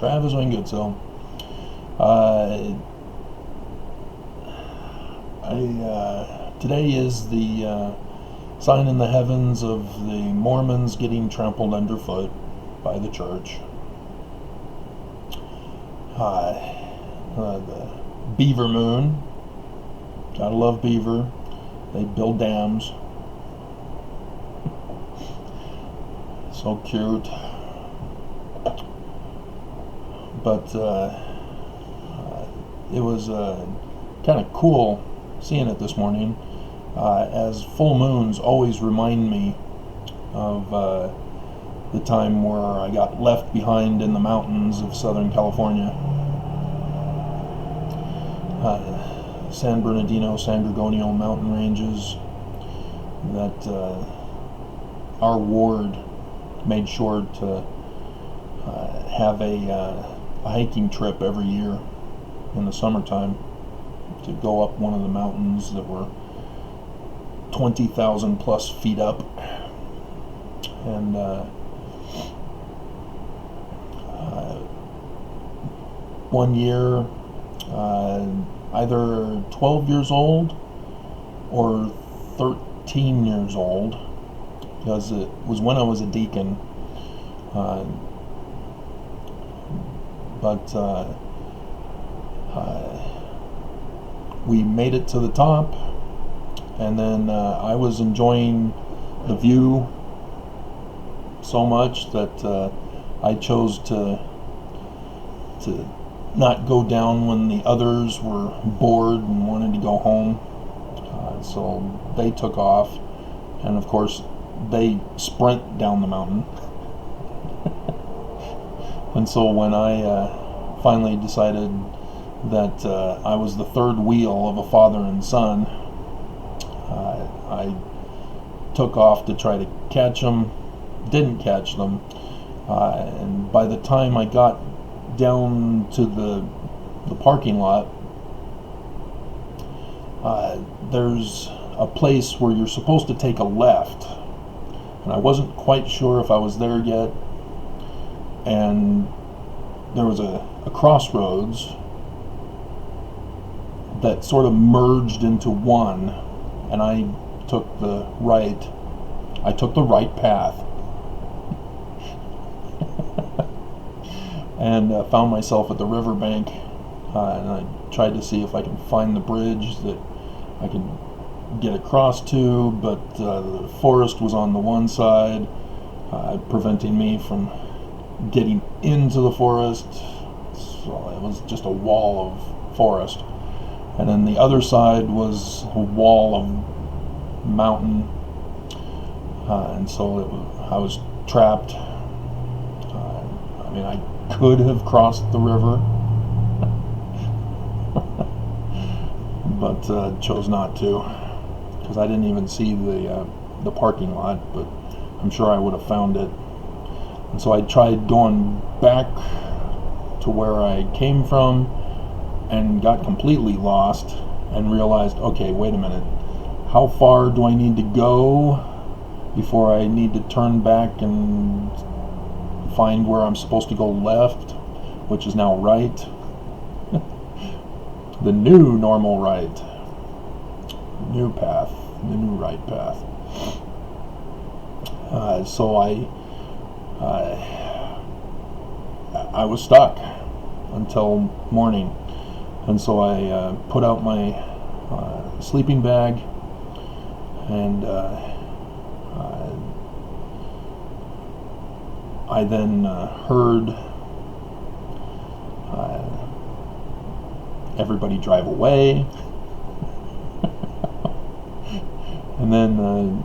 Travis Wingate. So, today is the sign in the heavens of the Mormons getting trampled underfoot by the church. The Beaver moon. Gotta love Beaver. They build dams. So cute. But it was kind of cool seeing it this morning, as full moons always remind me of the time where I got left behind in the mountains of Southern California. San Bernardino, San Gorgonio mountain ranges that our ward made sure to have a hiking trip every year in the summertime to go up one of the mountains that were 20,000 plus feet up. And one year, either 12 years old or 13 years old, because it was when I was a deacon, but we made it to the top, and then I was enjoying the view so much that I chose to not go down when the others were bored and wanted to go home. So they took off, and of course they sprint down the mountain. And so when I finally decided that I was the third wheel of a father and son, I took off to try to catch them. Didn't catch them, and by the time I got down to the parking lot, there's a place where you're supposed to take a left, and I wasn't quite sure if I was there yet, and there was a crossroads that sort of merged into one, and I took the right path and found myself at the riverbank, and I tried to see if I could find the bridge that I could get across to, but the forest was on the one side, preventing me from getting into the forest. So it was just a wall of forest, and then the other side was a wall of mountain, and so I was trapped. I mean, I could have crossed the river, but chose not to, because I didn't even see the parking lot, but I'm sure I would have found it. And so I tried going back to where I came from and got completely lost and realized, okay, wait a minute, how far do I need to go before I need to turn back and find where I'm supposed to go left, which is now right? The new normal right, new path, the new right path. So I was stuck until morning, and so I put out my sleeping bag, and I then heard everybody drive away, and then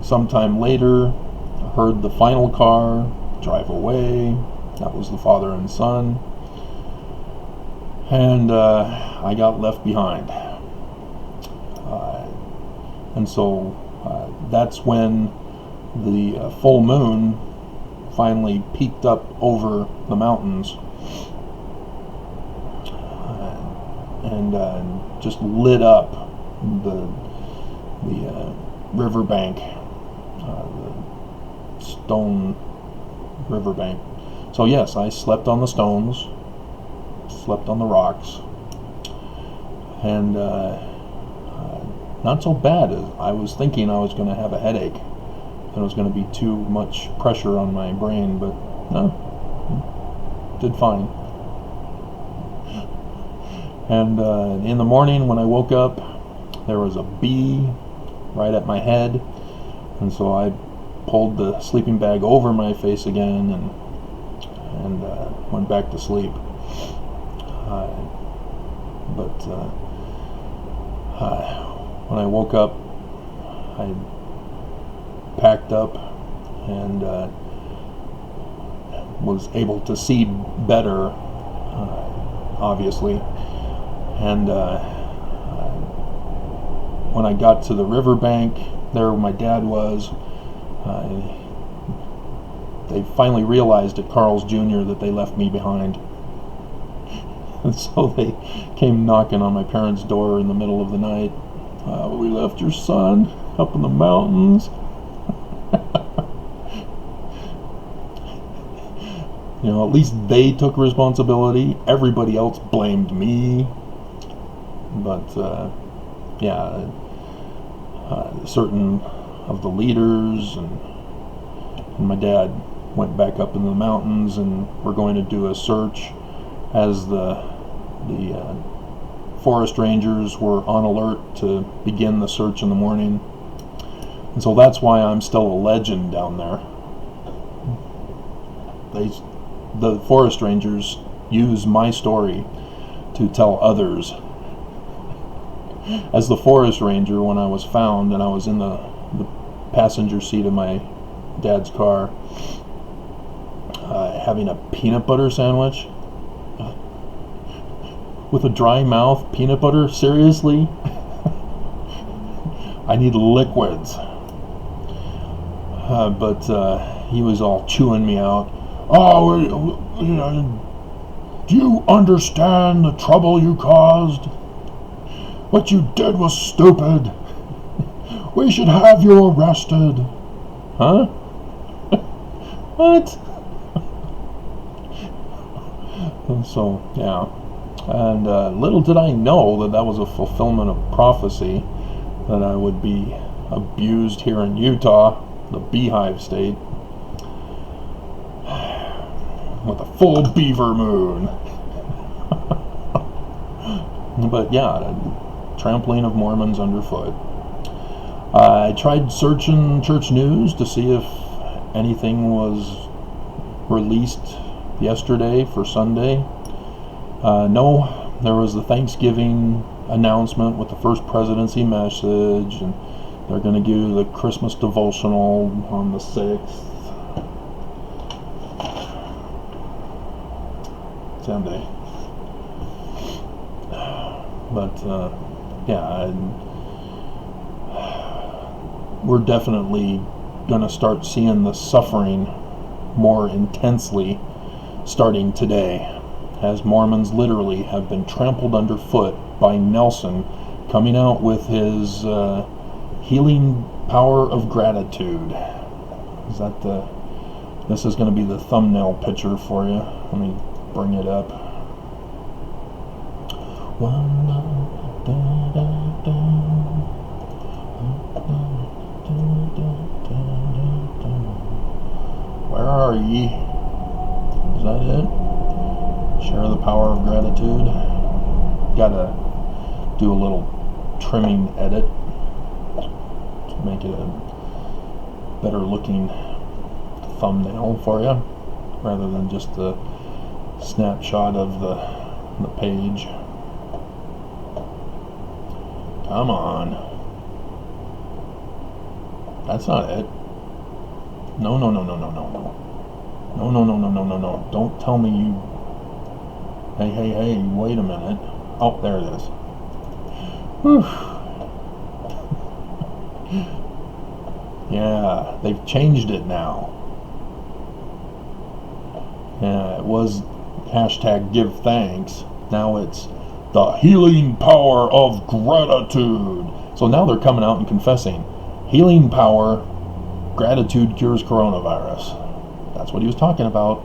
sometime later I heard the final car drive away. That was the father and son, and I got left behind. And so that's when the full moon finally peeked up over the mountains and just lit up the riverbank, the stone riverbank. So So yes, I slept on the stones, slept on the rocks, and not so bad. I was thinking I was going to have a headache, and it was going to be too much pressure on my brain, but no, did fine. And in the morning when I woke up, there was a bee right at my head, and so I pulled the sleeping bag over my face again and went back to sleep. But when I woke up, I packed up and was able to see better, obviously. And when I got to the riverbank, there where my dad was, they finally realized at Carl's Jr. that they left me behind. And so they came knocking on my parents' door in the middle of the night. We left your son up in the mountains. You know, at least they took responsibility. Everybody else blamed me. But, yeah, certain of the leaders and my dad went back up in the mountains, and we're going to do a search as the forest rangers were on alert to begin the search in the morning. And so that's why I'm still a legend down there. The forest rangers use my story to tell others. As the forest ranger, when I was found and I was in the passenger seat of my dad's car, having a peanut butter sandwich with a dry mouth, peanut butter? Seriously? I need liquids. But he was all chewing me out. Oh, you know, do you understand the trouble you caused? What you did was stupid. We should have you arrested. Huh? What? And so, yeah. And little did I know that that was a fulfillment of prophecy, that I would be abused here in Utah, the beehive state, with a full beaver moon. But yeah, trampling of Mormons underfoot. I tried searching church news to see if anything was released yesterday for Sunday. No, there was the Thanksgiving announcement with the first presidency message, and they're going to do the Christmas devotional on the 6th. Sunday. But, yeah, we're definitely going to start seeing the suffering more intensely starting today, as Mormons literally have been trampled underfoot by Nelson coming out with his healing power of gratitude. Is that this is going to be the thumbnail picture for you. Let me bring it up. Where are ye? Is that it? Share the power of gratitude. Gotta do a little trimming edit to make it a better looking thumbnail for you, rather than just a snapshot of the page. Come on. That's not it. No. No. Don't tell me you... Hey, wait a minute. Oh, there it is. Whew. Yeah, they've changed it now. Yeah, it was #GiveThanks. Now it's the healing power of gratitude. So now they're coming out and confessing. Healing power, gratitude cures coronavirus. That's what he was talking about.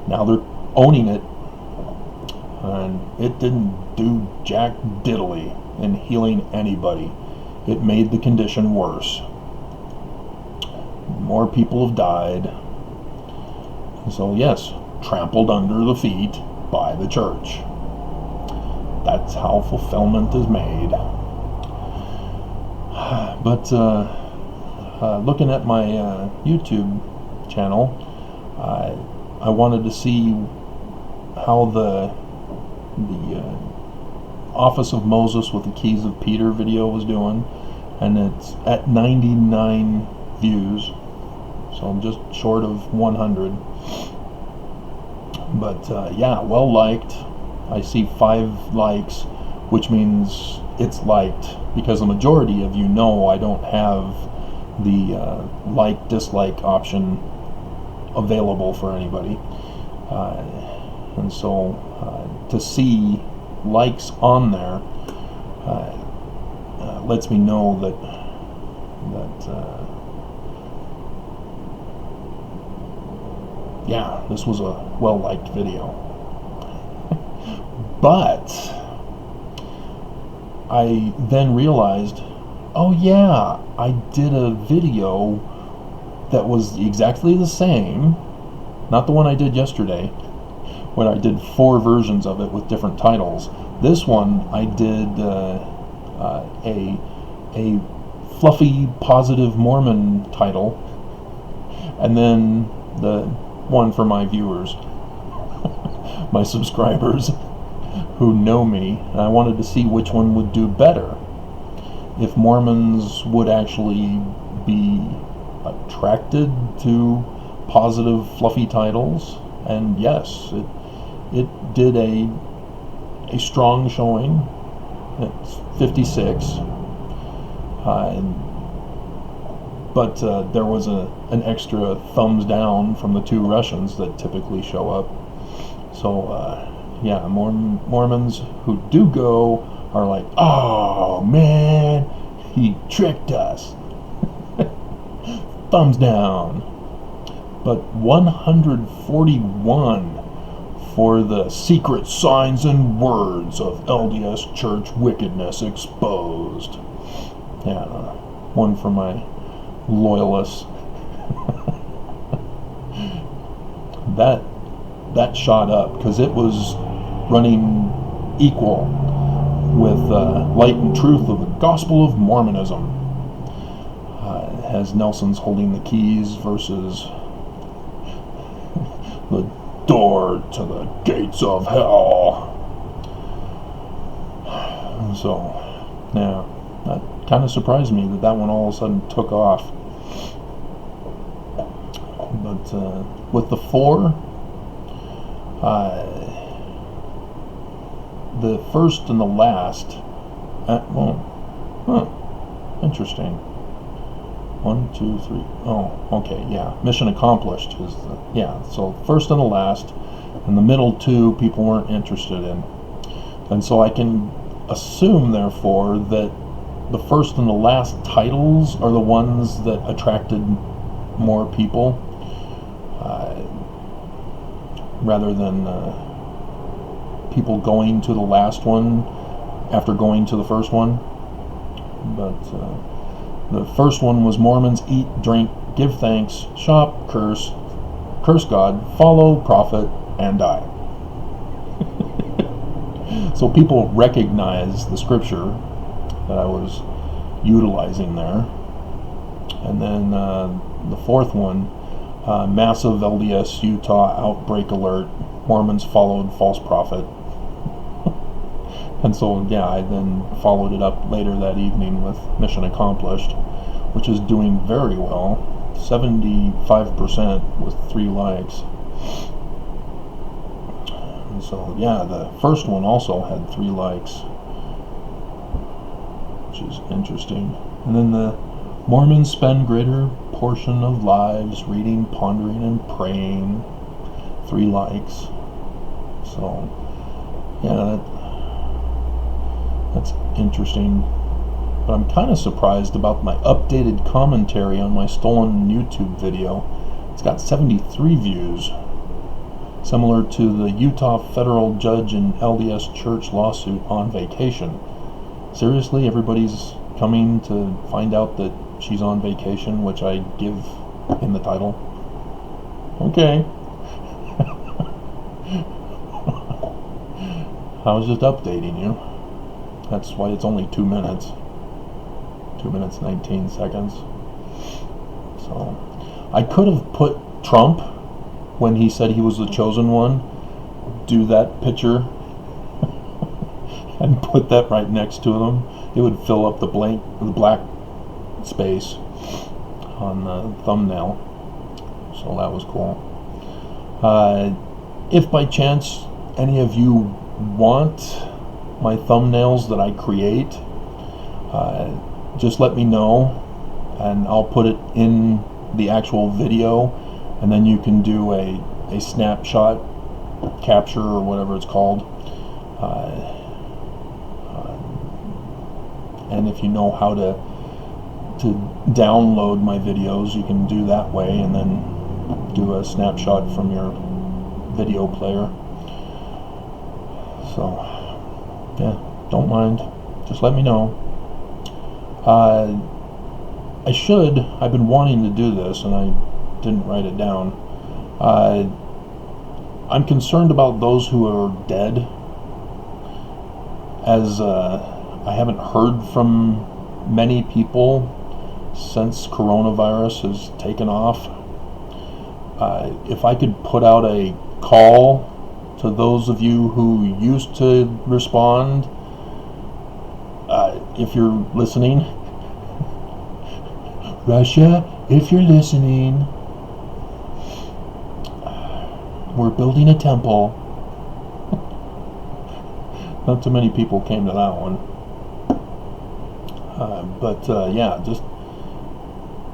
Now they're owning it, and it didn't do jack diddly in healing anybody. It made the condition worse. More people have died. So yes, trampled under the feet by the church. That's how fulfillment is made. But looking at my YouTube channel, I wanted to see how the Office of Moses with the Keys of Peter video was doing, and it's at 99 views, so I'm just short of 100. But yeah, well liked. I see 5 likes, which means it's liked, because the majority of you know I don't have the like dislike option available for anybody, and so to see likes on there lets me know that yeah, this was a well-liked video. But I then realized, oh yeah, I did a video that was exactly the same, not the one I did yesterday, when I did 4 versions of it with different titles. This one I did a fluffy positive Mormon title, and then the one for my viewers, my subscribers who know me. And I wanted to see which one would do better, if Mormons would actually be attracted to positive fluffy titles. And yes, it did a strong showing. It's 56, but there was an extra thumbs down from the 2 Russians that typically show up. So yeah, Mormons who do go are like, oh man, he tricked us. Thumbs down. But 141 for the secret signs and words of LDS church wickedness exposed. Yeah, one for my loyalists. that shot up because it was running equal with Light and Truth of the Gospel of Mormonism. As Nelson's holding the keys versus the door to the gates of hell. So, yeah, that kind of surprised me that one all of a sudden took off. But with the 4, the first and the last, interesting. 1, 2, 3. Oh, okay, yeah. Mission accomplished is the, yeah. So first and the last, and the middle 2 people weren't interested in, and so I can assume therefore that the first and the last titles are the ones that attracted more people, rather than people going to the last one after going to the first one. But the first one was Mormons eat, drink, give thanks, shop, curse God, follow prophet, and die. So people recognize the scripture that I was utilizing there. And then the 4th one, massive LDS Utah outbreak alert, Mormons followed false prophet. And so, yeah, I then followed it up later that evening with Mission Accomplished, which is doing very well, 75% with 3 likes. And so, yeah, the first one also had 3 likes, which is interesting. And then the Mormons spend greater portion of lives reading, pondering, and praying, 3 likes. So, yeah, that's interesting. But I'm kind of surprised about my updated commentary on my stolen YouTube video. It's got 73 views. similar to the Utah federal judge in LDS church lawsuit on vacation. Seriously, everybody's coming to find out that she's on vacation, which I give in the title. Okay. I was just updating you. That's why it's only 2 minutes. 2 minutes 19 seconds. So I could have put Trump, when he said he was the chosen one, do that picture and put that right next to him. It would fill up the black space on the thumbnail. So that was cool. If by chance any of you want my thumbnails that I create, just let me know and I'll put it in the actual video, and then you can do a snapshot capture or whatever it's called, and if you know how to download my videos, you can do that way and then do a snapshot from your video player. So yeah, don't mind, just let me know. I've been wanting to do this and I didn't write it down. I'm concerned about those who are dead, as I haven't heard from many people since coronavirus has taken off. If I could put out a call to those of you who used to respond, if you're listening, Russia, if you're listening, we're building a temple. Not too many people came to that one. But yeah, just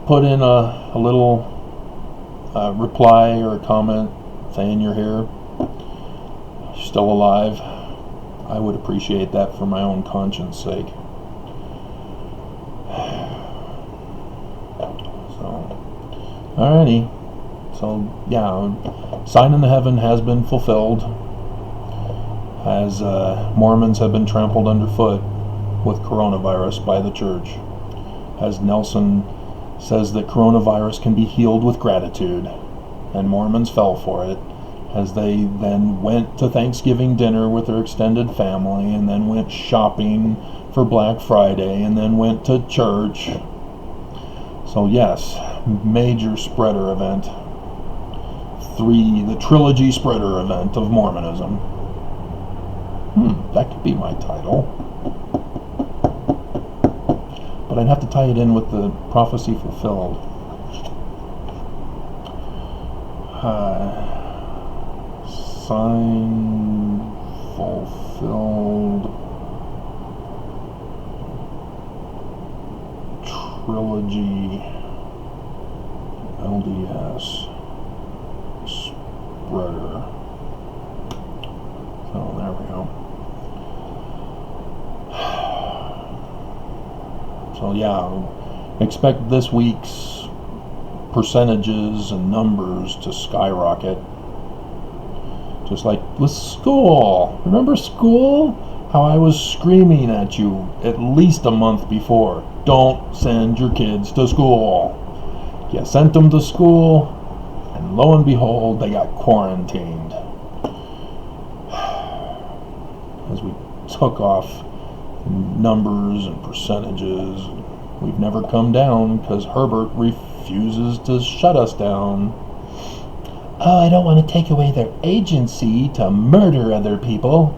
put in a little reply or a comment saying you're here, still alive. I would appreciate that for my own conscience sake. So, alrighty. So yeah, sign in the heaven has been fulfilled, as Mormons have been trampled underfoot with coronavirus by the church. As Nelson says that coronavirus can be healed with gratitude, and Mormons fell for it, as they then went to Thanksgiving dinner with their extended family, and then went shopping for Black Friday, and then went to church. So yes, major spreader event. The Trilogy spreader event of Mormonism. That could be my title. But I'd have to tie it in with the prophecy fulfilled. Sign fulfilled Trilogy LDS spreader. So there we go. So yeah, expect this week's percentages and numbers to skyrocket. Just like with school. Remember school? How I was screaming at you at least a month before. Don't send your kids to school. You sent them to school, and lo and behold, they got quarantined. As we took off numbers and percentages, we've never come down because Herbert refuses to shut us down. Oh, I don't want to take away their agency to murder other people.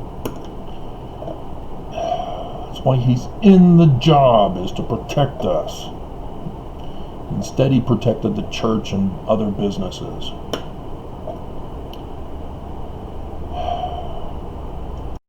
That's why he's in the job, is to protect us. Instead, he protected the church and other businesses.